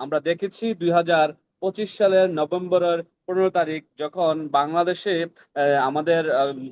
আমরা দেখেছি 2025 সালের নভেম্বরের 15 তারিখ যখন বাংলাদেশে আমাদের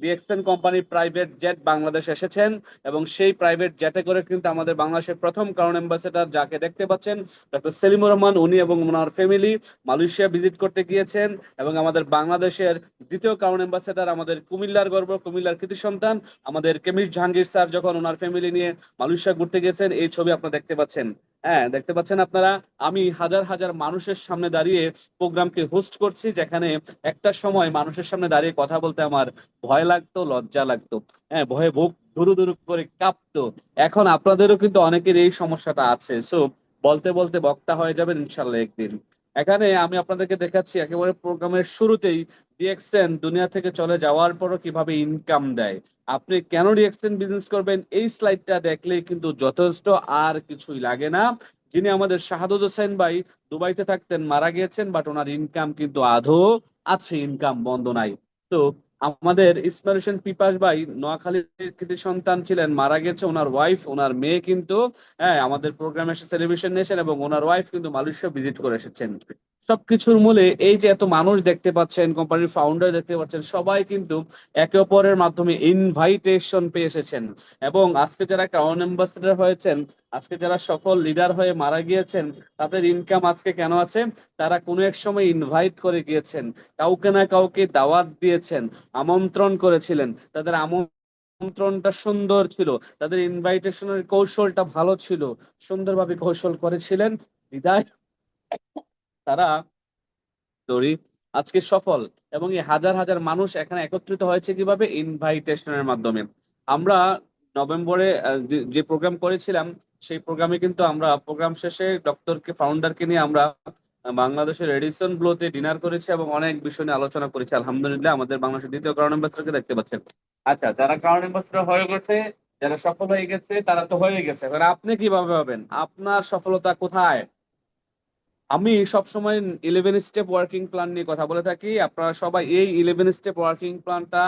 DXN company private jet Bangladesh এসেছেন, এবং সেই প্রাইভেট জেটে করে কিন্তু আমাদের বাংলাদেশের প্রথম ক্রাউন অ্যাম্বাসেডর যাকে দেখতে পাচ্ছেন ডক্টর সেলিমুর রহমান, উনি এবং ওনার ফ্যামিলি মালয়েশিয়া ভিজিট করতে গিয়েছেন। এবং আমাদের বাংলাদেশের দ্বিতীয় ক্রাউন অ্যাম্বাসেডর, আমাদের কুমিল্লার গর্ব, কুমিল্লার কৃতি সন্তান আমাদের কেমিস্ট জাহাঙ্গীর স্যার যখন ওনার ফ্যামিলি নিয়ে মালয়েশিয়া ঘুরতে গেছেন, এই ছবি আপনারা দেখতে পাচ্ছেন। হ্যাঁ, দেখতে পাচ্ছেন আপনারা। আমি হাজার হাজার মানুষের সামনে দাঁড়িয়ে প্রোগ্রামকে হোস্ট করছি, যেখানে একটা সময় মানুষের সামনে দাঁড়িয়ে কথা বলতে আমার ভয় লাগতো, লজ্জা লাগতো। হ্যাঁ, ভয়ে বুক ধুরু ধুরু করে কাঁপতো। এখন আপনাদেরও কিন্তু অনেকের এই সমস্যাটা আছে। সো বলতে বলতে বক্তা হয়ে যাবেন ইনশাল্লাহ একদিন। এখানে আমি আপনাদেরকে দেখাচ্ছি একেবারে প্রোগ্রামের শুরুতেই ডিএক্সএন দুনিয়া থেকে চলে যাওয়ার পরও কিভাবে ইনকাম দেয়। আপনি কেন ডিএক্সএন বিজনেস করবেন, এই স্লাইডটা দেখলেই কিন্তু যথেষ্ট, আর কিছুই লাগে না। যিনি আমাদের শাহাদত হোসেন ভাই দুবাইতে থাকতেন, মারা গিয়েছেন, বাট ওনার ইনকাম কিন্তু আধো আছে, ইনকাম বন্ধ নাই। তো আমাদের ইসমাইল হোসেন পিপাস ভাই নোয়াখালীর কৃতি সন্তান ছিলেন, মারা গেছে। ওনার ওয়াইফ, ওনার মেয়ে কিন্তু হ্যাঁ আমাদের প্রোগ্রামে এসে সেলিব্রেশন নিয়েছেন, এবং ওনার ওয়াইফ কিন্তু মালয়েশিয়া ভিজিট করে এসেছেন। সবকিছুর মূলে এই যে এত মানুষ দেখতে পাচ্ছেন, কোম্পানির ফাউন্ডার দেখতে পাচ্ছেন, সবাই কিন্তু একে অপরের মাধ্যমে ইনভাইটেশন পেয়ে এসেছেন। এবং আজকে যারা ক্রাউন অ্যাম্বাসেডর হয়েছেন, আজকে যারা সফল লিডার হয়ে মারা গিয়েছেন, তাদের ইনকাম আজকে কেন আছে? তারা কোনো এক সময় ইনভাইট করে গিয়েছেন, কাউকে না কাউকে দাওয়াত দিয়েছেন, আমন্ত্রণ করেছিলেন। তাদের আমন্ত্রণটা সুন্দর ছিল, তাদের ইনভাইটেশনের কৌশলটা ভালো ছিল, সুন্দরভাবে কৌশল করেছিলেন, বিদায় তারা দড়ি আজকে সফল। এবং এই হাজার হাজার মানুষ এখানে একত্রিত হয়েছে কিভাবে? ইনভাইটেশনের মাধ্যমে। আমরা নভেম্বরে যে প্রোগ্রাম করেছিলাম, সেই প্রোগ্রামে কিন্তু আমরা প্রোগ্রাম শেষে ডক্টরকে ফাউন্ডারকে নিয়ে আমরা বাংলাদেশের এডিসন ব্লুতে ডিনার করেছি এবং অনেক বিষয় নিয়ে আলোচনা করেছি। আলহামদুলিল্লাহ, আমাদের বাংলাদেশের দ্বিতীয় ক্রাউন অ্যাম্বাসেডরকে দেখতে পাচ্ছেন। আচ্ছা, যারা ক্রাউন অ্যাম্বাসেডর হয়ে গেছে, যারা সফল হয়ে গেছে, তারা তো হয়ে গেছে, এবার আপনি কিভাবে হবেন? আপনার সফলতা কোথায়? আমি সবসময় 11 স্টেপ ওয়ার্কিং প্ল্যান নিয়ে কথা বলে থাকি। আপনারা সবাই এই 11 স্টেপ ওয়ার্কিং প্ল্যানটা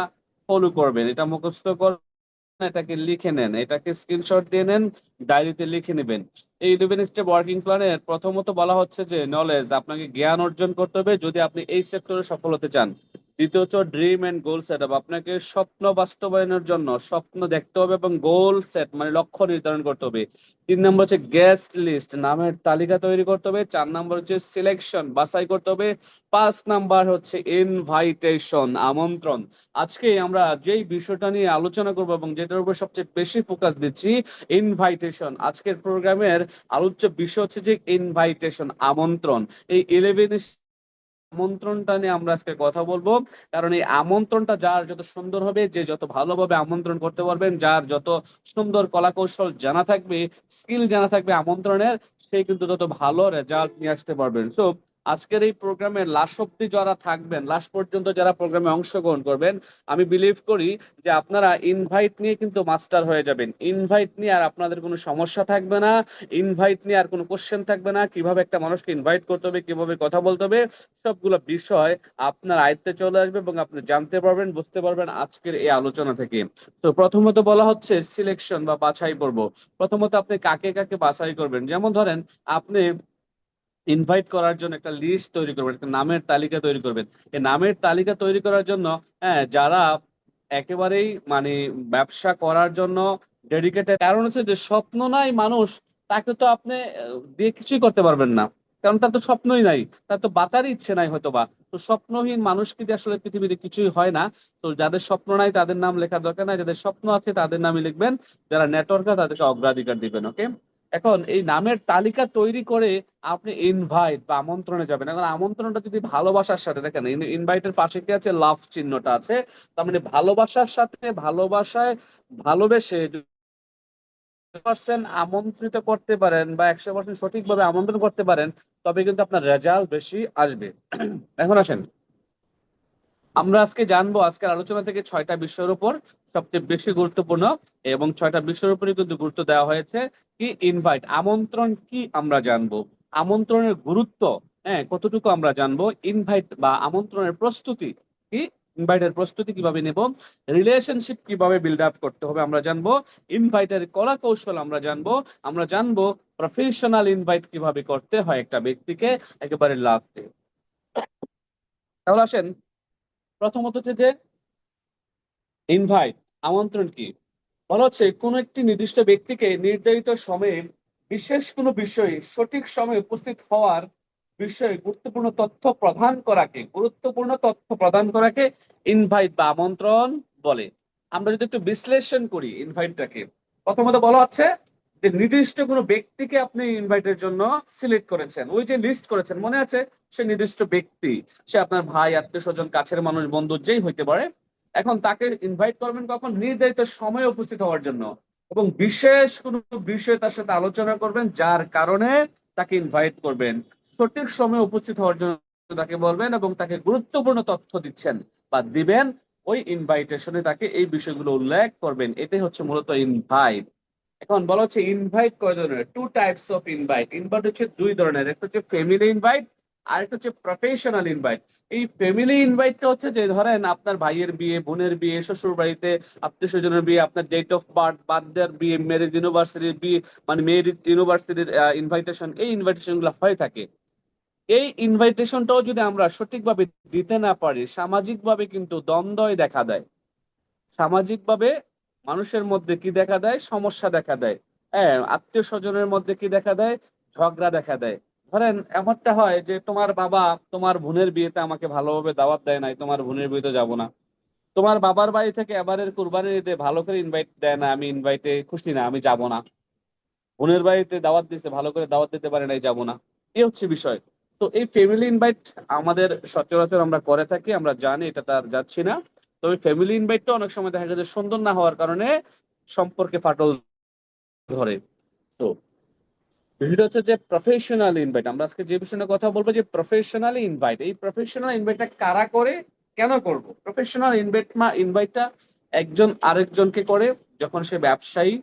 ফলো করবেন, এটা মুখস্থ করবেন, এটাকে লিখে নেন, এটাকে স্ক্রিনশট দিয়ে নেন, ডায়েরিতে লিখে নেবেন। এই 11 স্টেপ ওয়ার্কিং প্ল্যানের প্রথমত বলা হচ্ছে যে নলেজ, আপনাকে জ্ঞান অর্জন করতে হবে যদি আপনি এই সেক্টরে সফল হতে চান। দ্বিতীয় হচ্ছে dream and goal set up, আপনাকে স্বপ্ন বাস্তবায়নের জন্য স্বপ্ন দেখতে হবে এবং গোল সেট মানে লক্ষ্য নির্ধারণ করতে হবে। 3 নম্বর হচ্ছে গেস্ট লিস্ট, নামের তালিকা তৈরি করতে হবে। 4 নম্বর হচ্ছে সিলেকশন, বাছাই করতে হবে। 5 নাম্বার হচ্ছে ইনভাইটেশন, আমন্ত্রণ। আজকে আমরা যেই বিষয়টা নিয়ে আলোচনা করবো এবং যেটার উপর সবচেয়ে বেশি ফোকাস দিচ্ছি, ইনভাইটেশন। আজকের প্রোগ্রামের আলোচ্য বিষয় হচ্ছে যে ইনভাইটেশন, আমন্ত্রণ। এই 11 আমন্ত্রণটা নিয়ে আমরা আজকে কথা বলবো। কারণ এই আমন্ত্রণটা যার যত সুন্দর হবে, যে যত ভালোভাবে আমন্ত্রণ করতে পারবেন, যার যত সুন্দর কলা কৌশল জানা থাকবে, স্কিল জানা থাকবে আমন্ত্রণের, সে কিন্তু তত ভালো রেজাল্ট নিয়ে আসতে পারবেন। সো আজকের এই প্রোগ্রামে লাস্ট অব্দি যারা থাকবেন, লাস্ট পর্যন্ত যারা প্রোগ্রামে অংশগ্রহণ করবেন, আমি বিলিভ করি যে আপনারা ইনভাইট নিয়ে কিন্তু মাস্টার হয়ে যাবেন। ইনভাইট নিয়ে আর আপনাদের কোনো সমস্যা থাকবে না, ইনভাইট নিয়ে আর কোনো কোশ্চেন থাকবে না। কিভাবে একটা মানুষকে ইনভাইট করতে হবে, কিভাবে কথা বলতে হবে, সবগুলো বিষয় আপনার আয়ত্তে চলে আসবে এবং আপনি জানতে পারবেন, বুঝতে পারবেন আজকের এই আলোচনা থেকে। তো প্রথমত বলা হচ্ছে সিলেকশন বা বাছাই পর্ব। প্রথমত আপনি কাকে কাকে বাছাই করবেন, যেমন ধরেন আপনি ইনভাইট করার জন্য একটা লিস্ট তৈরি করবেন, একটা নামের তালিকা তৈরি করবেন। এই নামের তালিকা তৈরি করার জন্য হ্যাঁ, যারা একেবারেই মানে ব্যবসা করার জন্য ডেডিকেটেড, কারণ হচ্ছে যে স্বপ্ন নাই মানুষ, তাকে তো আপনি দিয়ে কিছুই করতে পারবেন না। কারণ তার তো স্বপ্নই নাই, তার তো বাঁচারই ইচ্ছে নাই হয়তোবা। তো স্বপ্নহীন মানুষকে দিয়ে আসলে পৃথিবীতে কিছুই হয় না। তো যাদের স্বপ্ন নাই তাদের নাম লেখার দরকার নাই, যাদের স্বপ্ন আছে তাদের নামই লিখবেন। যারা নেটওয়ার্কার তাদেরকে অগ্রাধিকার দিবেন। ওকে, এখন এই নামের তালিকা তৈরি করে আপনি ইনভাইট বা আমন্ত্রণে যাবেন। এখন আমন্ত্রণটা যদি ভালোবাসার সাথে, দেখেন ইনভাইটের পাশে কি আছে? লাভ চিহ্নটা আছে। তার মানে ভালোবাসার সাথে, ভালোবাসায় ভালোবেসে পার্সেন্ট আমন্ত্রিত করতে পারেন বা 100% সঠিকভাবে আমন্ত্রণ করতে পারেন, তবে কিন্তু আপনার রেজাল্ট বেশি আসবে। এখন আসেন, আমরা আজকে জানবো আজকের আলোচনা থেকে 6টা বিষয়ের উপর সবচেয়ে বেশি গুরুত্বপূর্ণ, এবং 6টা বিষয়ের উপরই কিন্তু গুরুত্ব দেওয়া হয়েছে। কি? ইনভাইট, আমন্ত্রণ কি আমরা জানবো, আমন্ত্রণের গুরুত্ব হ্যাঁ কতটুকু আমরা জানবো, ইনভাইট বা আমন্ত্রণের প্রস্তুতি কি ইনভাইটের প্রস্তুতি কিভাবে নেব, রিলেশনশিপ কিভাবে বিল্ড আপ করতে হবে আমরা জানবো, ইনভাইটের কলা কৌশল আমরা জানবো প্রফেশনাল ইনভাইট কিভাবে করতে হয় একটা ব্যক্তিকে একেবারে লাস্টে। তাহলে আসেন, প্রথমত হচ্ছে যে ইনভাইট, আমন্ত্রণ কি? বলা হচ্ছে কোন একটি নির্দিষ্ট ব্যক্তিকে নির্ধারিত সময়ে বিশেষ কোনো বিষয়ে সঠিক সময়ে উপস্থিত হওয়ার বিষয়ে গুরুত্বপূর্ণ তথ্য প্রদান করাকে ইনভাইট বা আমন্ত্রণ বলে। আমরা যদি একটু বিশ্লেষণ করি ইনভাইটটাকে, প্রথমত বলা হচ্ছে যে নির্দিষ্ট কোনো ব্যক্তিকে আপনি ইনভাইটের জন্য সিলেক্ট করেছেন, ওই যে লিস্ট করেছেন মনে আছে, সে নির্দিষ্ট ব্যক্তি, সে আপনার ভাই, আত্মীয় স্বজন, কাছের মানুষ, বন্ধু যেই হইতে পারে। এখন তাকে ইনভাইট করবেন কখন? নির্ধারিত সময়ে উপস্থিত হওয়ার জন্য, এবং বিশেষ কোনো বিষয়ে তার সাথে আলোচনা করবেন, যার কারণে তাকে ইনভাইট করবেন। সঠিক সময়ে উপস্থিত হওয়ার জন্য তাকে বলবেন এবং তাকে গুরুত্বপূর্ণ তথ্য দিচ্ছেন বা দিবেন, ওই ইনভাইটেশনে তাকে এই বিষয়গুলো উল্লেখ করবেন। এটাই হচ্ছে মূলত ইনভাইট। এখন বলা হচ্ছে ইনভাইট কয় ধরনের? Two types of invite. Invite হচ্ছে দুই ধরনের, একটা হচ্ছে ফ্যামিলি ইনভাইট আর একটা হচ্ছে প্রফেশনাল ইনভাইট। এই ফ্যামিলি ইনভাইটটা হচ্ছে যে ধরেন আপনার ভাইয়ের বিয়ে, বোনের বিয়ে, শ্বশুর বাড়িতে আত্মীয় স্বজনের বিয়ে, আপনার ডেট অফ বার্থ, বার্থডের বিয়ে, ম্যারেজ ইউনিভার্সিটির বিয়ে, মানে ম্যারেজ ইউনিভার্সিটির ইনভাইটেশন, এই ইনভাইটেশন গুলো হয়ে থাকে। এই ইনভাইটেশনটাও যদি আমরা সঠিকভাবে দিতে না পারি, সামাজিকভাবে কিন্তু দ্বন্দ্বই দেখা দেয়। সামাজিকভাবে মানুষের মধ্যে কি দেখা দেয়? সমস্যা দেখা দেয়। হ্যাঁ, আত্মীয় স্বজনের মধ্যে কি দেখা দেয়? ঝগড়া দেখা দেয়। ধরেন এমনটা হয় যে তোমার বাবা তোমার বোনের বিয়েতে আমাকে ভালোভাবে দাওয়াত দেয় নাই, তোমার বোনের বিয়েতে যাব না। তোমার বাবার বাড়ি থেকে এবারের কুরবানির ঈদে ভালো করে ইনভাইট দেয় না, আমি ইনভাইটে খুশি না, আমি যাব না। বোনের বাড়িতে দাওয়াত দিছে, ভালো করে দাওয়াত দিতে পারে নাই, যাব না। এই হচ্ছে বিষয়। তো এই ফ্যামিলি ইনভাইট আমাদের সচরাচর আমরা করে থাকি, আমরা জানি, এটা তার যাচ্ছি না। তবে ফ্যামিলি ইনভাইটটা অনেক সময় দেখা যায় যে সুন্দর না হওয়ার কারণে সম্পর্কে ফাটল ধরে। তো বিষয়টা হচ্ছে যে প্রফেশনাল ইনভাইট, আমরা আজকে যে বিষয়ে কথা বলবো যে প্রফেশনাল ইনভাইট। এই প্রফেশনাল ইনভাইটটা কারা করে, কেন করব? প্রফেশনাল ইনভাইটটা একজন আরেকজনকে করে যখন সে ব্যবসায়ী,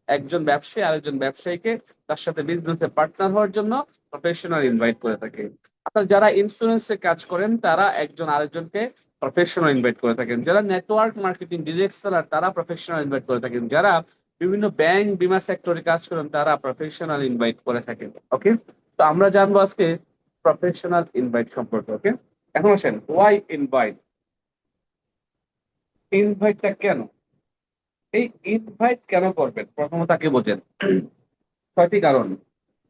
একজন ব্যবসায়ী আরেকজন ব্যবসায়ীকে তার সাথে বিজনেসে পার্টনার হওয়ার জন্য প্রফেশনাল ইনভাইট করে থাকে। আপনার যারা ইন্স্যুরেন্সে কাজ করেন তারা একজন আরেকজনকে প্রফেশনাল ইনভাইট করে থাকেন। যারা নেটওয়ার্ক মার্কেটিং ডিরেক্ট সেলার তারা প্রফেশনাল ইনভাইট করে থাকেন। যারা বিভিন্ন ব্যাংক বিমা সেক্টরে কাজ করেন তারা প্রফেশনাল ইনভাইট করে থাকেন। ওকে, তো আমরা জানবো আজকে প্রফেশনাল ইনভাইট সম্পর্কে। ওকে, এখন আসেন ওয়াই ইনভাইট। ইনভাইটটা কেন? এই ইনভাইট কেন করবেন প্রথমত তাকে বোঝেন। ছয়টি কারণ।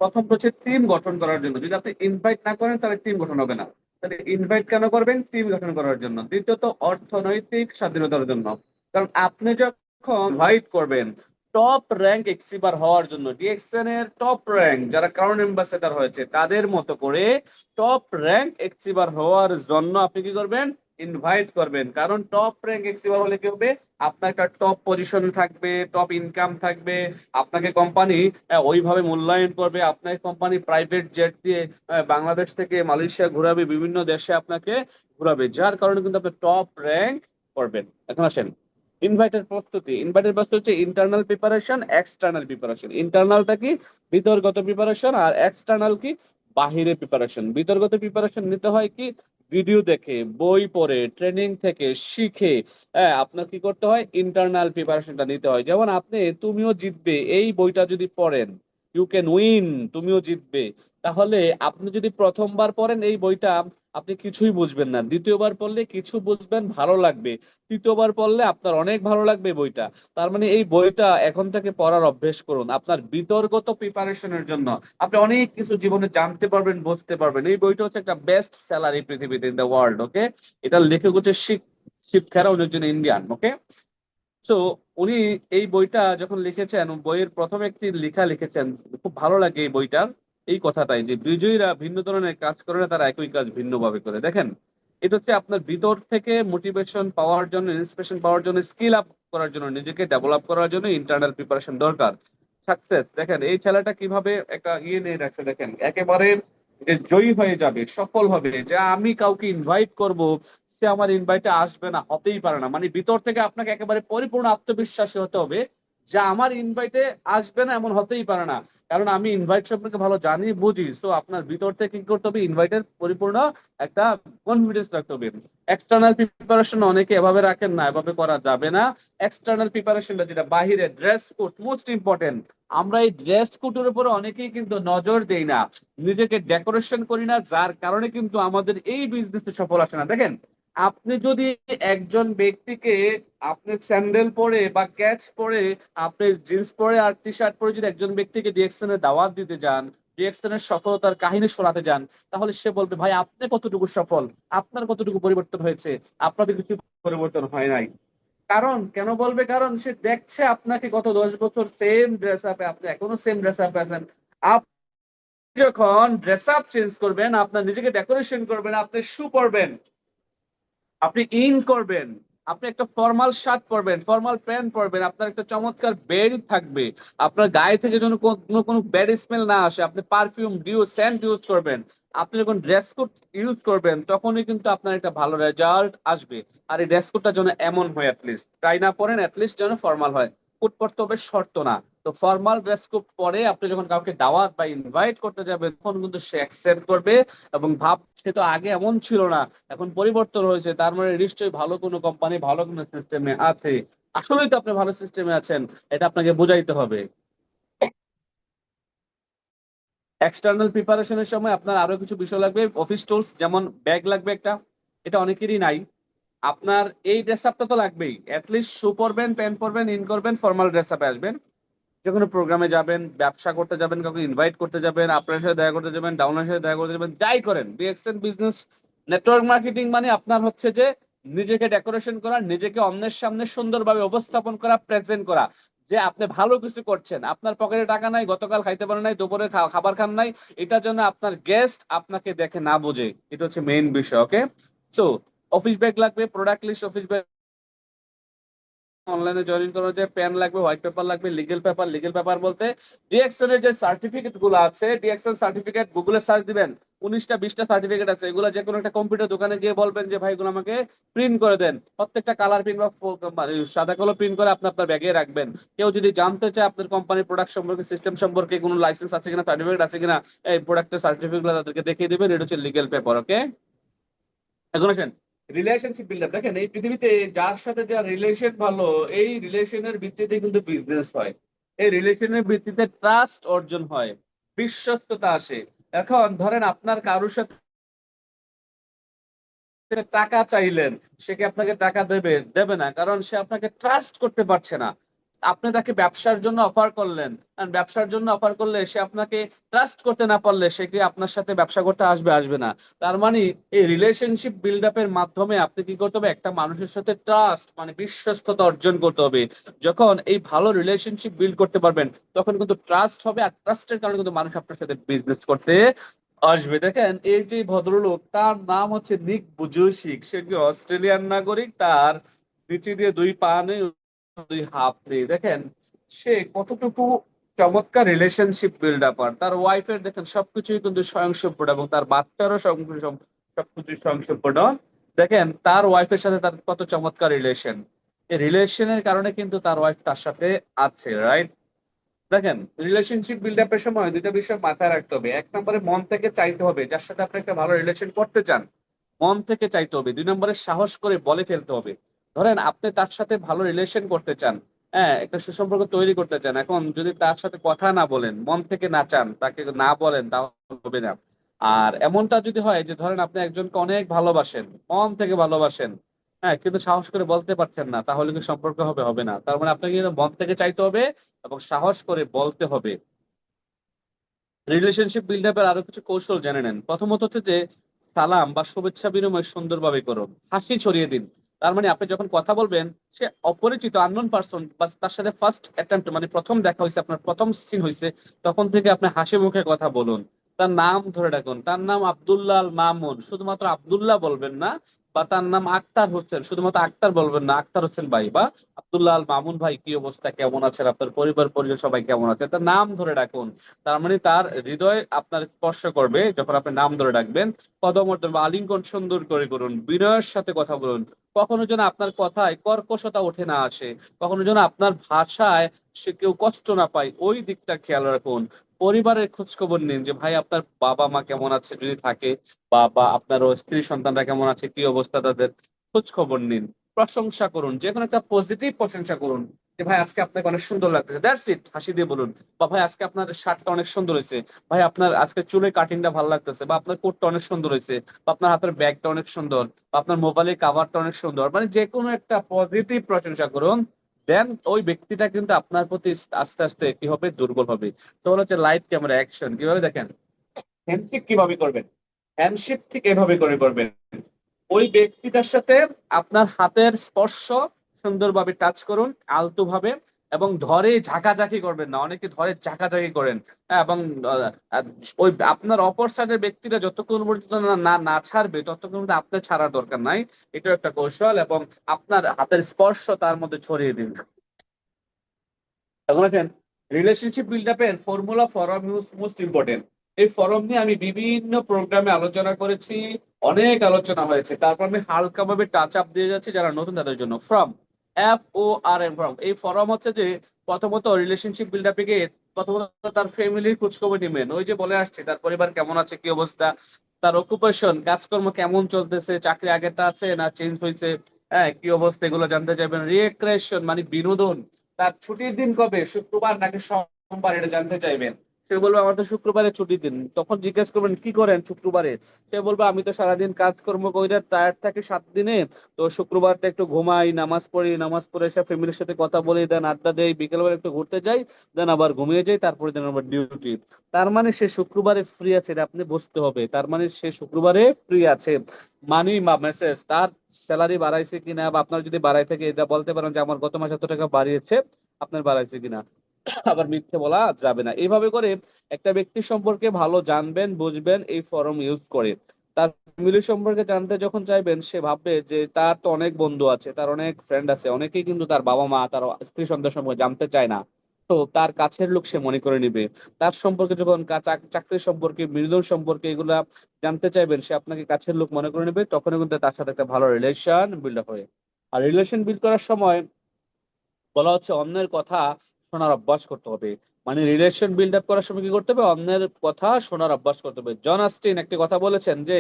প্রথম হচ্ছে টিম গঠন করার জন্য। যদি আপনি ইনভাইট না করেন তাহলে টিম গঠন হবে না। তাহলে ইনভাইট কেন করবেন? টিম গঠন করার জন্য। দ্বিতীয়ত অর্থনৈতিক স্বাধীনতার জন্য। কারণ আপনি যখন ইনভাইট করবেন টপ র্যাঙ্ক এক্সিভার হওয়ার জন্য, ডিএক্সএন এর টপ র্যাঙ্ক যারা ক্রাউন অ্যাম্বাসেডর হয়েছে তাদের মতো করে টপ র্যাঙ্ক এক্সিভার হওয়ার জন্য আপনি কি করবেন? ইনভাইট করবেন। কারণ টপ র্যাঙ্ক এক্সিভার হলে কি হবে? আপনার একটা টপ পজিশন থাকবে, টপ ইনকাম থাকবে, আপনাকে কোম্পানি ওইভাবে মূল্যায়ন করবে, আপনাকে কোম্পানি প্রাইভেট জেট দিয়ে বাংলাদেশ থেকে মালয়েশিয়া ঘুরাবে, বিভিন্ন দেশে আপনাকে ঘুরাবে, যার কারণে কিন্তু আপনি টপ র্যাঙ্ক করবেন। এখন আসেন ইনভাইটের প্রস্তুতি। ইনভাইটের প্রস্তুতি হচ্ছে ইন্টারনাল প্রিপারেশন, এক্সটার্নাল প্রিপারেশন। ইন্টারনালটা কি? ভিতরগত প্রিপারেশন। আর এক্সটার্নাল কি? বাহিরে প্রিপারেশন। ভিতরগত প্রিপারেশন নিতে হয় কি? ভিডিও দেখে, বই পড়ে, ট্রেনিং থেকে শিখে। হ্যাঁ, আপনার কি করতে হয়? ইন্টারনাল প্রিপারেশনটা নিতে হয়। যেমন আপনি তুমিও জিতবে এই বইটা যদি পড়েন, ইউ ক্যান উইন, তুমিও জিতবে, তাহলে আপনি যদি প্রথমবার পড়েন এই বইটা আপনি কিছুই বুঝবেন না, দ্বিতীয়বার পড়লে কিছু বুঝবেন, ভালো লাগবে, তৃতীয়বার পড়লে আপনার অনেক ভালো লাগবে বইটা। তার মানে এই বইটা এখন থেকে পড়ার অভ্যেস করুন আপনার বিতর্গত প্রিপারেশনের জন্য। আপনি অনেক কিছু জীবনে জানতে পারবেন, বুঝতে পারবেন। এই বইটা হচ্ছে একটা বেস্ট সেলার এই পৃথিবীতে, ইন দ্য ওয়ার্ল্ড। ওকে, এটার লেখক হচ্ছে শিব খেরা, উনি একজন ইন্ডিয়ান। ওকে, সো উনি এই বইটা যখন লিখেছেন, বইয়ের প্রথম একটি লেখা লিখেছেন, খুব ভালো লাগে এই বইটার এই কথাটাই যে বিজয়ীরা ভিন্ন ধরনের কাজ করে না, তারা একই কাজ ভিন্ন ভাবে করে। দেখেন, এটা হচ্ছে আপনার ভিতর থেকে মোটিভেশন পাওয়ার জন্য, ইন্সপিরেশন পাওয়ার জন্য, স্কিল আপ করার জন্য, নিজেকে ডেভেলপ করার জন্য ইন্টারনাল প্রিপারেশন দরকার। সাকসেস, দেখেন এই ছেলেটা কিভাবে একটা ইয়ে নিয়ে রাখছে, দেখেন একেবারে যে জয়ী হয়ে যাবে, সফল হবে, যে আমি কাউকে ইনভাইট করব সে আমার ইনভাইটে আসবে না, হতেই পারে না। মানে ভিতর থেকে আপনাকে একেবারে পরিপূর্ণ আত্মবিশ্বাসী হতে হবে যা আমার ইনভাইটে আসবে না এমন হতেই পারে না, কারণ আমি ইনভাইট সম্পর্কে ভালো জানি বুঝি। সো আপনার ভিতর থেকে কি করতে হবে, ইনভাইটের পরিপূর্ণ একটা কনফিডেন্স রাখতে হবে। এক্সটার্নাল প্রিপারেশন অনেকে এভাবে রাখেন না, এভাবে করা যাবে না। এক্সটার্নাল প্রিপারেশনটা যেটা বাহিরে, ড্রেস কোড মোস্ট ইম্পর্টেন্ট। আমরা এই ড্রেস কোডের উপরে অনেকেই কিন্তু নজর দেই না, নিজেকে ডেকোরেশন করি না, যার কারণে কিন্তু আমাদের এই বিজনেসে সফল আসে না। দেখেন, আপনি যদি একজন ব্যক্তিকে, আপনি স্যান্ডেল পরে বা ক্যাচ পরে, আপনি জিন্স পরে আর টি শার্ট পরে যদি একজন ব্যক্তিকে ডিএক্সএন এর দাওয়াত দিতে যান, ডিএক্সএন এর সফলতার কাহিনী শোনাতে যান, তাহলে সে বলবে ভাই আপনি কতটুকু সফল, আপনার কতটুকু পরিবর্তন হয়েছে, আপনাদের কিছু পরিবর্তন হয় নাই। কারণ কেন বলবে, কারণ সে দেখছে আপনাকে গত 10 বছর সেম ড্রেস আপে, আপনি এখনো সেম ড্রেস আপে আছেন। আপনি যখন ড্রেস আপ চেঞ্জ করবেন, আপনার নিজেকে ডেকোরেশন করবেন, আপনি শু পরবেন, আপনি ইন করবেন, আপনি একটা ফর্মাল শার্ট পরবেন, ফর্মাল প্যান্ট পরবেন, আপনার একটা চমৎকার বেল্ট থাকবে, আপনার গায়ে থেকে যেন কোনো কোনো ব্যাড স্মেল না আসে, আপনি পারফিউম, ডিও, সেন্ট ইউজ করবেন, আপনি যখন ড্রেস কোড ইউজ করবেন, তখনই কিন্তু আপনার একটা ভালো রেজাল্ট আসবে। আর এই ড্রেস কোডটা যেন এমন হয়, অ্যাটলিস্ট টাই না পরেন, অ্যাটলিস্ট যেন ফর্মাল হয়। কোট পরতে হবে, শর্ত না। তো ফর্মাল ড্রেস কোড পরে আপনি যখন কাউকে দাওয়াত বা ইনভাইট করতে যাবেন, তখন কিন্তু সে অ্যাকসেপ্ট করবে এবং ভাব, সে তো আগে এমন ছিল না, এখন পরিবর্তন হয়েছে, তার মানে নিশ্চয়ই ভালো কোনো কোম্পানি, ভালো কোনো সিস্টেমে আছে। আসলেই তো আপনি ভালো সিস্টেমে আছেন, এটা আপনাকে বুঝাইতে হবে। এক্সটার্নাল প্রিপারেশনের সময় আপনার আরো কিছু বিষয় লাগবে, অফিস টুলস, যেমন ব্যাগ লাগবে একটা, এটা অনেকেরই নাই। আপনার এই ড্রেস আপটা তো লাগবেই, অ্যাটলিস্ট শু পরবেন, প্যান্ট পরবেন, ইন করবেন, ফর্মাল ড্রেস আপে আসবেন। যে কোনো প্রোগ্রামে যাবেন, ব্যবসা করতে যাবেন, কাউকে ইনভাইট করতে যাবেন, আপনার সাথে দেখা করতে যাবেন, ডাউনের সাথে দেখা করতে যাবেন, যাই করেন, বিএক্সএন বিজনেস নেটওয়ার্ক মার্কেটিং মানে আপনার হচ্ছে যে নিজেকে ডেকোরেশন করা, নিজেকে অন্যের সামনে সুন্দরভাবে উপস্থাপন করা, প্রেজেন্ট করা, যে আপনি ভালো কিছু করছেন। আপনার পকেটে টাকা নাই, গতকাল খাইতে পারেন নাই, দুপুরে খাবার খান নাই, এটার জন্য আপনার গেস্ট আপনাকে দেখে না বোঝে, এটা হচ্ছে মেইন বিষয়। ওকে, সো অফিস ব্যাগ লাগবে, প্রোডাক্ট লিস্ট, অফিস ব্যাগ, অনলাইনে জয়েন করার যে প্যান লাগবে, হোয়াইট পেপার লাগবে, লিগেল পেপার। লিগেল পেপার বলতে ডিএক্সএল এর যে সার্টিফিকেট গুলো আছে, ডিএক্সএল সার্টিফিকেট গুগলে সার্চ দিবেন, 19টা 20টা সার্টিফিকেট আছে, এগুলো যে কোনো একটা কম্পিউটার দোকানে গিয়ে বলবেন যে ভাই এগুলো আমাকে প্রিন্ট করে দেন। প্রত্যেকটা কালার প্রিন্ট বা মানে সাদা কালো প্রিন্ট করে আপনি আপনার ব্যাগে রাখবেন। কেউ যদি জানতে চায় আপনার কোম্পানির প্রোডাক্ট সম্পর্কে, সিস্টেম সম্পর্কে, কোনো লাইসেন্স আছে কিনা, সার্টিফিকেট আছে কিনা, এই প্রোডাক্টের সার্টিফিকেট গুলো তাদেরকে দেখিয়ে দিবেন। এটা হচ্ছে লিগেল পেপার। ওকে, এখন আসেন রিলেশনশিপ বিল্ডার। দেখেন, এই পৃথিবীতে যার সাথে যার রিলেশন ভালো, এই রিলেশনের ভিত্তিতে কিন্তু বিজনেস হয়, এই রিলেশনের ভিত্তিতে ট্রাস্ট অর্জন হয়, বিশ্বস্ততা আসে। এখন ধরেন আপনার কারোর সাথে টাকা চাইলেন, সে কি আপনাকে টাকা দেবে? দেবে না, কারণ সে আপনাকে ট্রাস্ট করতে পারছে না। আপনি তাকে ব্যবসার জন্য অফার করলেন, আর ব্যবসার জন্য অফার করলে সে আপনাকে ট্রাস্ট করতে না পারলে সে কি আপনার সাথে ব্যবসা করতে আসবে? আসবে না। তার মানে এই রিলেশনশিপ বিল্ড আপের মাধ্যমে আপনি কি করতে হবে, একটা মানুষের সাথে ট্রাস্ট মানে বিশ্বস্ততা অর্জন করতে হবে। যখন এই ভালো রিলেশনশিপ বিল্ড করতে পারবেন, তখন কিন্তু ট্রাস্ট হবে, আর ট্রাস্টের কারণে কিন্তু মানুষ আপনার সাথে বিজনেস করতে আসবে। দেখেন, এই যে ভদ্রলোক, তার নাম হচ্ছে নিক বুজুসিক, সে কি অস্ট্রেলিয়ান নাগরিক, তার নিচে দিয়ে 2 পা নেই, 2 হাত নেই। দেখেন সে কতটুকু চমৎকার রিলেশনশিপ বিল্ড আপ, আর তার ওয়াইফের দেখেন সবকিছুই কিন্তু স্বয়ংসম্পূর্ণ, এবং তার বাচ্চারও সবকিছু স্বয়ংসম্পূর্ণ। দেখেন তার ওয়াইফের সাথে তার কত চমৎকার রিলেশন, এই রিলেশনের কারণে কিন্তু তার ওয়াইফ তার সাথে আছে, রাইট? দেখেন, রিলেশনশিপ বিল্ড আপের সময় 2টা বিষয় মাথায় রাখতে হবে। এক নম্বরে মন থেকে চাইতে হবে, যার সাথে আপনি একটা ভালো রিলেশন করতে চান, মন থেকে চাইতে হবে। 2 নম্বরে সাহস করে বলে ফেলতে হবে। ধরেন আপনি তার সাথে ভালো রিলেশন করতে চান, হ্যাঁ, একটা সুসম্পর্ক তৈরি করতে চান, এখন যদি তার সাথে কথা না বলেন, মন থেকে না চান, তাকে না বলেন, তাহলে হবে না। আর এমনটা যদি হয় যে ধরেন আপনি একজনকে অনেক ভালোবাসেন, মন থেকে ভালোবাসেন, হ্যাঁ, কিন্তু সাহস করে বলতে পারছেন না, তাহলে কি সম্পর্ক হবে? হবে না। তার মানে আপনাকে কিন্তু মন থেকে চাইতে হবে এবং সাহস করে বলতে হবে। রিলেশনশিপ বিল্ড আপের আরো কিছু কৌশল জেনে নেন। প্রথমত হচ্ছে যে সালাম বা শুভেচ্ছা বিনিময় সুন্দরভাবে করুন, হাসি ছড়িয়ে দিন। তার মানে আপনি যখন কথা বলবেন, সে অপরিচিত আননোন পারসন বা তার সাথে ফার্স্ট অ্যাটেম্প্ট মানে প্রথম দেখা হয়েছে, আপনার প্রথম সিন হয়েছে, তখন থেকে আপনি হাসি মুখে কথা বলুন। তার নাম ধরে ডাকুন, তার নাম আব্দুল্লাহ আল মামুন, শুধুমাত্র আব্দুল্লাহ বলবেন না, বা তার নাম আক্তার হোসেন, শুধুমাত্র আক্তার বলবেন না, আক্তার হোসেন ভাই বা আব্দুল্লাহ আল মামুন ভাই, কি অবস্থা, কেমন আছেন, আপনার পরিবার পরিজন সবাই কেমন আছে, তার নাম ধরে ডাকুন। তার মানে তার হৃদয় আপনার স্পর্শ করবে যখন আপনি নাম ধরে ডাকবেন। পদমর্দন বা আলিঙ্গন সুন্দর করে করুন, বিনয়ের সাথে কথা বলুন। কখনো যেন আপনার কথায় কর্কশতা উঠে না আসে, কখনো যেন আপনার ভাষায় সে কেউ কষ্ট না পায়, ওই দিকটা খেয়াল রাখুন। পরিবারের খোঁজ খবর নিন যে ভাই আপনার বাবা মা কেমন আছে যদি থাকে, বা আপনার স্ত্রী সন্তানরা কেমন আছে, কি অবস্থা তাদের, খোঁজ খবর নিন। প্রশংসা করুন, যে কোনো একটা পজিটিভ প্রশংসা করুন, যে ভাই আজকে আপনাকে অনেক সুন্দর লাগতেছে, দ্যাটস ইট, হাসি দিয়ে বলুন। বা ভাই আজকে আপনার শার্টটা অনেক সুন্দর হয়েছে, ভাই আপনার আজকে চুলের কাটিংটা ভালো লাগতেছে, বা আপনার কোটটা অনেক সুন্দর হয়েছে, বা আপনার হাতের ব্যাগটা অনেক সুন্দর, বা আপনার মোবাইলের কাভারটা অনেক সুন্দর, মানে যে কোনো একটা পজিটিভ প্রশংসা করুন। দেন ওই ব্যক্তিটা কিন্তু আপনার প্রতি আস্তে আস্তে কি হবে, দুর্বল হবে। তো হচ্ছে লাইভ ক্যামেরা অ্যাকশন কিভাবে দেখেন, হ্যান্ডশেক কিভাবে করবেন, হ্যান্ডশেক ঠিক এভাবে করে করবেন। ওই ব্যক্তিটার সাথে আপনার হাতের স্পর্শ সুন্দরভাবে টাচ করুন, আলতো ভাবে, এবং ধরে ঝাঁকাঝাঁকি করবেন না, অনেকে ধরে ঝাঁকাঝাঁকি করেন। হ্যাঁ, এবং আহ, ওই আপনার অপর সাইডের ব্যক্তিটা যতক্ষণ পর্যন্ত না না না ছাড়বে ততক্ষণ পর্যন্ত আপনার ছাড়ার দরকার নাই। এটাও একটা কৌশল, এবং আপনার হাতের স্পর্শ তার মধ্যে ছড়িয়ে দিন। এখন আছেন রিলেশনশিপ বিল্ড আপের formula form use most important. এই ফরম নিয়ে আমি বিভিন্ন প্রোগ্রামে আলোচনা করেছি, অনেক আলোচনা হয়েছে, তারপর আমি হালকাভাবে টাচ আপ দিয়ে যাচ্ছি যারা নতুন তাদের জন্য। From, FORM, from. এই ফরম হচ্ছে যে প্রথমত রিলেশনশিপ বিল্ড আপে গিয়ে প্রথমত তার ফ্যামিলির খোঁজখবর নেবেন, ওই যে বলে আসছে তার পরিবার কেমন আছে, কি অবস্থা, তার অকুপেশন কাজকর্ম কেমন চলতেছে, চাকরি আগেরটা আছে না চেঞ্জ হয়েছে, হ্যাঁ কি অবস্থা, এগুলো জানতে চাইবেন। রিক্রিয়েশন মানে বিনোদন, তার ছুটির দিন কবে, শুক্রবার নাকি সোমবার, এটা জানতে চাইবেন। সে বলবে আমার তো শুক্রবারে ছুটির দিন, তখন জিজ্ঞেস করবেন কি করেন শুক্রবারে, সে বলবে আমি তো সারাদিন কাজকর্ম কইরা টায়ার্ড থাকি 7 দিনে, তো শুক্রবারটা একটু ঘুমাই, নামাজ পড়ি, নামাজ পড়ে এসে ফ্যামিলির সাথে কথা বলি, দেন আড্ডা দেই, বিকেলবেলা একটু ঘুরতে যাই, দেন আবার ঘুমিয়ে যাই, তারপরে দেন আবার ডিউটি। তার মানে সে শুক্রবারে ফ্রি আছে, এটা আপনি বুঝতে হবে, তার মানে সে শুক্রবারে ফ্রি আছে। মানি বা মেসেজ, তার স্যালারি বাড়াইছে কিনা, বা আপনার যদি বাড়াই থাকে এটা বলতে পারেন যে আমার গত মাসে এত টাকা বাড়িয়েছে, আপনার বাড়াইছে কিনা। আবার মিথ্যে বলা যাবে না। এইভাবে করে একটা ব্যক্তি সম্পর্কে ভালো জানবেন বুঝবেন এই ফরম ইউজ করে। তার ফ্যামিলি সম্পর্কে জানতে যখন চাইবেন, সে ভাববে যে তার তো অনেক বন্ধু আছে, তার অনেক ফ্রেন্ড আছে, অনেকেই কিন্তু তার বাবা মা তার স্ত্রী সন্তান সম্পর্কে জানতে চায় না। তো তার কাছের লোক সে মনে করে নিবে। তার সম্পর্কে যখন চাকরি সম্পর্কে, বিনোদন সম্পর্কে এগুলা জানতে চাইবেন, সে আপনাকে কাছের লোক মনে করে নেবে, তখন কিন্তু তার সাথে একটা ভালো রিলেশন বিল্ড আপ হয়। আর রিলেশন বিল্ড করার সময় বলা হচ্ছে অন্যের কথা শোনার অভ্যাস করতে হবে। মানে রিলেশন বিল্ড আপ করার সময় কি করতে হবে, অন্যের কথা শোনার অভ্যাস করতে হবে। জন অস্টিন একটি কথা বলেছেন যে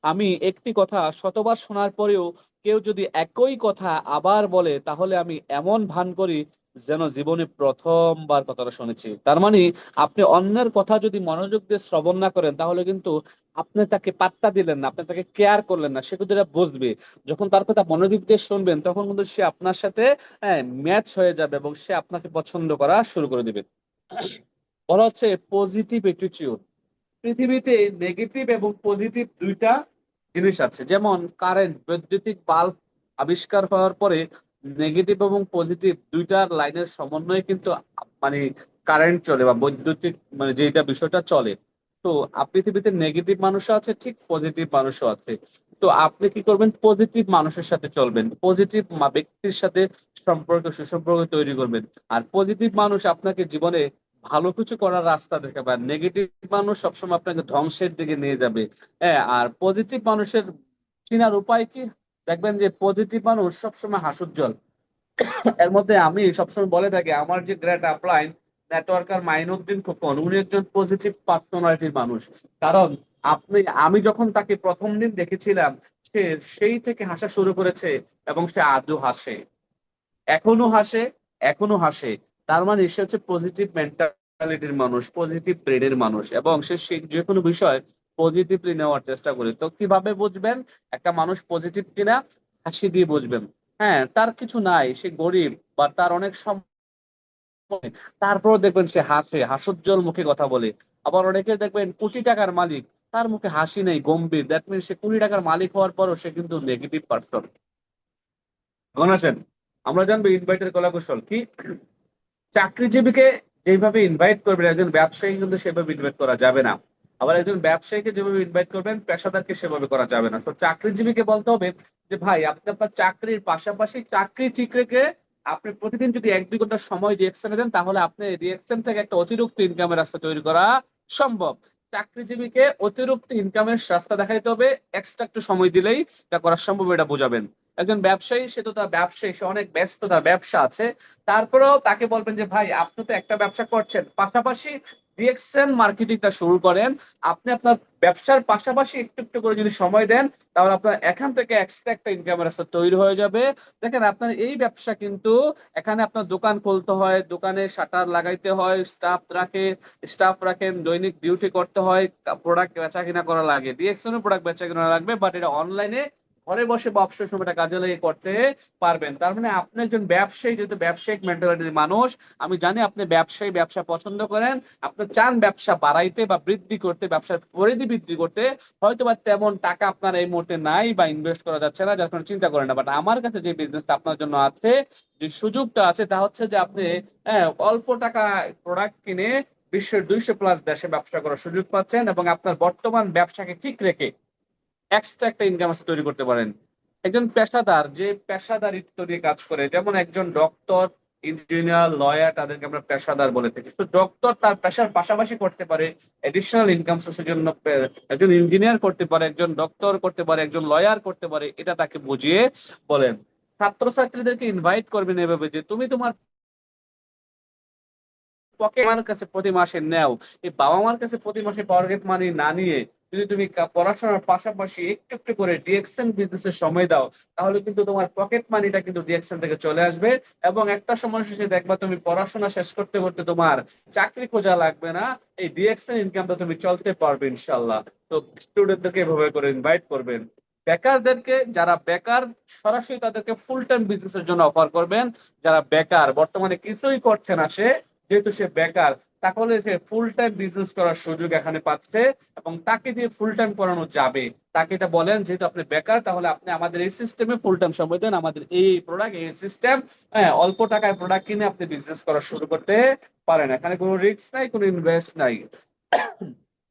আমি একটি কথা শতবার শোনার পরেও কেউ যদি একই কথা আবার বলে, তাহলে আমি এমন ভান করি যেন জীবনে প্রথমবার কথাটা শুনেছি। তার মানে আপনি অন্যের কথা যদি মনোযোগ দিয়ে শ্রবণ না করেন, তাহলে কিন্তু আপনি তাকে পাত্তা দিলেন না, আপনি তাকে কেয়ার করলেন না, সে কিন্তু এটা বুঝবে। যখন তার কথা মনোযোগ দিয়ে শুনবেন, তখন কিন্তু সে আপনার সাথে ম্যাচ হয়ে যাবে, এবং সে আপনাকে পছন্দ করা শুরু করে দিবে। বলা হচ্ছে পজিটিভ অ্যাটিটিউড। পৃথিবীতে নেগেটিভ এবং পজিটিভ দুইটা জিনিস আছে। যেমন কারেন্ট, বৈদ্যুতিক বাল্ব আবিষ্কার হওয়ার পরে নেগেটিভ এবং পজিটিভ দুইটার লাইনের সমন্বয়ে কিন্তু মানে কারেন্ট চলে, বা বৈদ্যুতিক মানে যেটা বিষয়টা চলে। তো পৃথিবীতে নেগেটিভ মানুষও আছে, ঠিক পজিটিভ মানুষও আছে। তো আপনি কি করবেন, পজিটিভ মানুষের সাথে চলবেন, পজিটিভ ব্যক্তির সাথে সম্পর্ক, সুসম্পর্ক তৈরি করবেন। আর পজিটিভ মানুষ আপনাকে জীবনে ভালো কিছু করার রাস্তা দেখাবে, আর নেগেটিভ মানুষ সবসময় আপনাকে ধ্বংসের দিকে নিয়ে যাবে। হ্যাঁ, আর পজিটিভ মানুষের চিনার উপায় কি, দেখবেন যে পজিটিভ মানুষ সবসময় হাস্যোজ্জ্বল। এর মধ্যে আমি সবসময় বলে থাকি, আমার যে great upline networker Mainuddin Khokon, উনি একজন পজিটিভ পার্সোনালিটির মানুষ। কারণ আমি যখন তাকে প্রথম দিন দেখেছিলাম, সে সেই থেকে হাসা শুরু করেছে, এবং সে আজও হাসে, এখনো হাসে, এখনো হাসে। তার মানে সে হচ্ছে পজিটিভ মেন্টালিটির মানুষ, পজিটিভ ব্রেনের মানুষ, এবং সে যে কোনো বিষয় পজিটিভলি নেওয়ার চেষ্টা করে। তো কিভাবে বুঝবেন একটা মানুষ পজিটিভ কিনা, হাসি দিয়ে বুঝবেন। হ্যাঁ, তার কিছু নাই, সে গরিব, বা তার অনেক সম্পদ, তারপর দেখবেন সে হাসে, হাস্যোজ্জ্বল মুখে কথা বলে। আবার অনেকে দেখবেন কোটি টাকার মালিক, তার মুখে হাসি নেই, গম্ভীর, দ্যাট মিনস সে কোটি টাকার মালিক হওয়ার পরও সে কিন্তু নেগেটিভ পার্সন। কেমন আছেন? আমরা জানবো ইনভাইটের কলা কৌশল কি। চাকরিজীবীকে যেভাবে ইনভাইট করবেন, একজন ব্যবসায়ী কিন্তু সেভাবে ইনভাইট করা যাবে না। আবার একজন ব্যবসায়ীকে যেভাবে ইনভাইট করবেন পেশাদারকে সেভাবে করা যাবে না। তো চাকরিজীবীকে বলতে হবে যে ভাই আপনি আপনার চাকরির পাশাপাশি চাকরি ঠিক রেখে আপনি প্রতিদিন যদি 1-2 ঘন্টা সময় রিয়েকশনে দেন তাহলে আপনি রিয়েকশন থেকে একটা অতিরিক্ত ইনকামের রাস্তা তৈরি করা সম্ভব। চাকরিজীবীকে অতিরিক্ত ইনকামের রাস্তা দেখাইতে হবে, এক্সট্রা একটু সময় দিলেই এটা করা সম্ভব, এটা বোঝাবেন। একজন ব্যবসায়ী সে তো তার ব্যবসায়ী, সে অনেক ব্যস্ত, তার ব্যবসা আছে, তারপরেও তাকে বলবেন যে ভাই আপনি তো একটা ব্যবসা করছেন, পাশাপাশি রিয়েকশন মার্কেটিংটা শুরু করেন। আপনি আপনার ব্যবসার পাশাপাশি একটু একটু করে যদি সময় দেন তাহলে আপনার এখান থেকে এক্সট্রা একটা ইনকামের রাস্তা তৈরি হয়ে যাবে। দেখেন আপনার এই ব্যবসা কিন্তু এখানে আপনার দোকান খুলতে হয়, দোকানে শাটার লাগাইতে হয়, স্টাফ রাখেন, দৈনিক ডিউটি করতে হয়, প্রোডাক্ট বেচা কিনা করা লাগে, ডিএক্সএনও প্রোডাক্ট বেচা কিনা লাগবে, বাট এটা অনলাইনে ঘরে বসে বা অবসর সময়টা কাজে লাগিয়ে করতে পারবেন। তার মানে আপনি একজন ব্যবসায়ী, যেহেতু ব্যবসায়িক মেন্টালিটির মানুষ, আমি জানি আপনি ব্যবসা পছন্দ করেন, আপনি চান ব্যবসা বাড়াইতে বা বৃদ্ধি করতে, ব্যবসার পরিধি বৃদ্ধি করতে, হয়তো বা তেমন টাকা আপনার এই মুহূর্তে নাই বা ইনভেস্ট করা যাচ্ছে না, যার কারণে চিন্তা করেন না। বাট আমার কাছে যে বিজনেসটা আপনার জন্য আছে, যে সুযোগটা আছে, তা হচ্ছে যে আপনি অল্প টাকা প্রোডাক্ট কিনে বিশ্বের 200+ দেশে ব্যবসা করার সুযোগ পাচ্ছেন এবং আপনার বর্তমান ব্যবসাকে ঠিক রেখে এক্সট্রা একটা ইনকাম তৈরি করতে পারেন। একজন পেশাদার যে পেশাদারিত্ব নিয়ে কাজ করে, যেমন একজন ডক্টর, ইঞ্জিনিয়ার, লয়ার, তাদেরকে আমরা পেশাদার বলে থাকি। তো ডক্টর তার পেশার পাশাপাশি করতে পারে এডিশনাল ইনকাম সোর্সের জন্য, একজন ইঞ্জিনিয়ার করতে পারে, একজন ডক্টর করতে পারে, একজন লয়ার করতে পারে, এটা তাকে বুঝিয়ে বলেন। ছাত্রছাত্রীদেরকে ইনভাইট করবেন এভাবে যে তুমি তোমার পকেট মার কাছে প্রতি মাসে নেও, এই বাবা মার কাছে প্রতি মাসে পকেট মানি না নিয়ে যদি তুমি পড়াশোনার পাশাপাশি একটু একটু করে ডিএক্সএন বিজনেসে সময় দাও, তাহলে কিন্তু তোমার পকেট মানিটা কিন্তু ডিএক্সএন থেকে চলে আসবে এবং একটা সময় শেষে দেখবা তুমি পড়াশোনা শেষ করতে করতে তোমার চাকরি খোঁজা লাগবে না, এই ডিএক্সএন ইনকামটা তুমি চলতে পারবে ইনশাল্লাহ। তো স্টুডেন্টদেরকে এভাবে করে ইনভাইট করবেন। বেকারদেরকে, যারা বেকার, সরাসরি তাদেরকে ফুল টাইম বিজনেসের জন্য অফার করবেন। যারা বেকার বর্তমানে কিছুই করছে না, সে যেহেতু সে বেকার, তাহলে সে ফুল টাইম বিজনেস করার সুযোগ এখানে পাচ্ছে এবং তাকে দিয়ে ফুল টাইম করানো যাবে। তাকে এটা বলেন যেহেতু আপনি বেকার, তাহলে আপনি আমাদের এই সিস্টেমে ফুল টাইম সময় দেন, আমাদের এই প্রোডাক্ট, এই সিস্টেম, হ্যাঁ, অল্প টাকায় প্রোডাক্ট কিনে আপনি বিজনেস করা শুরু করতে পারেন। এখানে কোনো রিস্ক নাই, কোনো ইনভেস্ট নাই।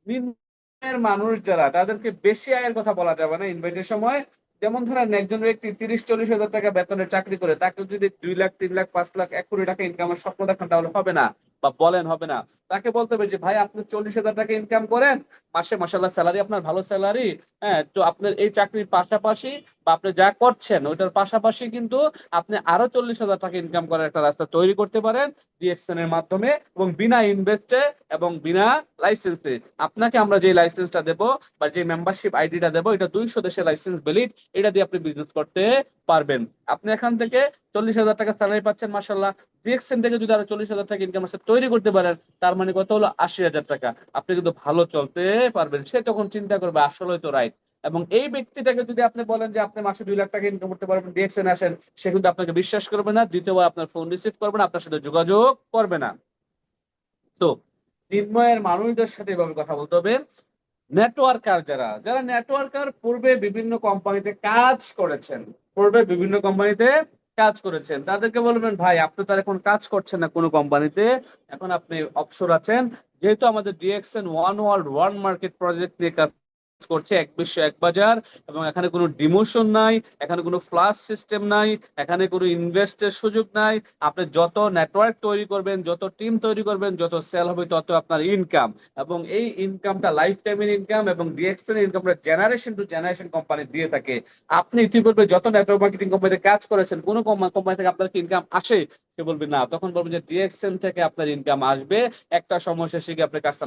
নিম্নের মানুষ যারা, তাদেরকে বেশি আয়ের কথা বলা যাবে না ইনভাইটের সময়। যেমন ধরেন একজন ব্যক্তি 30-40 হাজার টাকা বেতনের চাকরি করে, তাকে যদি 2 লাখ, 3 লাখ, 5 লাখ, 1 কোটি টাকা ইনকামের স্বপ্ন দেখান তাহলে হবে না, বা বলেন হবে না। তাকে বলতে হবে যে ভাই আপনি 40 হাজার টাকা ইনকাম করেন মাসে, মাসাল্লাহ স্যালারি আপনার ভালো স্যালারি, হ্যাঁ, তো আপনার এই চাকরির পাশাপাশি বা আপনি যা করছেন ওইটার পাশাপাশি কিন্তু আপনি আরো 40 হাজার টাকা ইনকাম করার একটা রাস্তা তৈরি করতে পারেন ডিএক্সএন এর মাধ্যমে এবং বিনা ইনভেস্টে এবং বিনা লাইসেন্সে। আপনাকে আমরা যে লাইসেন্সটা দেবো বা যে মেম্বারশিপ আইডিটা দেবো, এটা 200 দেশের লাইসেন্স ভ্যালিড, এটা দিয়ে আপনি বিজনেস করতে পারবেন। আপনি এখান থেকে 40 হাজার টাকা স্যালারি পাচ্ছেন মাসাল্লাহ, ডিএক্সএন থেকে যদি আরো 40 হাজার টাকা ইনকাম আসে তৈরি করতে পারেন, তার মানে কত হলো 80 হাজার টাকা, আপনি কিন্তু ভালো চলতে পারবেন। সে তখন চিন্তা করবে আসলে তো রাইট। এবং এই ব্যক্তিটাকে যদি আপনি বলেন যে আপনি মাসে 2 লাখ টাকা ইনকাম করতে পারবেন, ডিএক্সএন আসেন, সে কিন্তু আপনাকে বিশ্বাস করবে না, দ্বিতীয়বার আপনার ফোন রিসিভ করবে না, আপনার সাথে যোগাযোগ করবে না। তো নিম্নয়ের মানুষদের সাথে এভাবে কথা বলতে হবে। নেটওয়ার্কার, যারা যারা নেটওয়ার্কার, পূর্বে বিভিন্ন কোম্পানিতে কাজ করেছেন, তাদেরকে বলবেন ভাই আপনি তো আর এখন কাজ করছেন না কোনো কোম্পানিতে, এখন আপনি অবসর আছেন, যেহেতু আমাদের DXN one world one market project নিয়ে কাজ করছে, এক বিশ্ব এক বাজার, এবং এখানে কোনো ডিমোশন নাই, এখানে কোনো ফ্লাশ সিস্টেম নাই, এখানে কোনো ইনভেস্টের সুযোগ নাই। আপনি যত নেটওয়ার্ক তৈরি করবেন, যত টিম তৈরি করবেন, যত সেল হবে, তত আপনার ইনকাম, এবং এই ইনকামটা লাইফ টাইমের ইনকাম এবং ডিএক্সএন ইনকামটা জেনারেশন টু জেনারেশন কোম্পানি দিয়ে থাকে। আপনি ইতিপূর্বে যত নেটওয়ার্ক মার্কেটিং কোম্পানিতে কাজ করেছেন, কোন কোম্পানি থেকে আপনার কি ইনকাম আসে? সে বলবে না, তখন বলবেন যে ডিএক্সএন থেকে আপনার ইনকাম আসবে, একটা সমস্যা শিখে আপনি কাজটা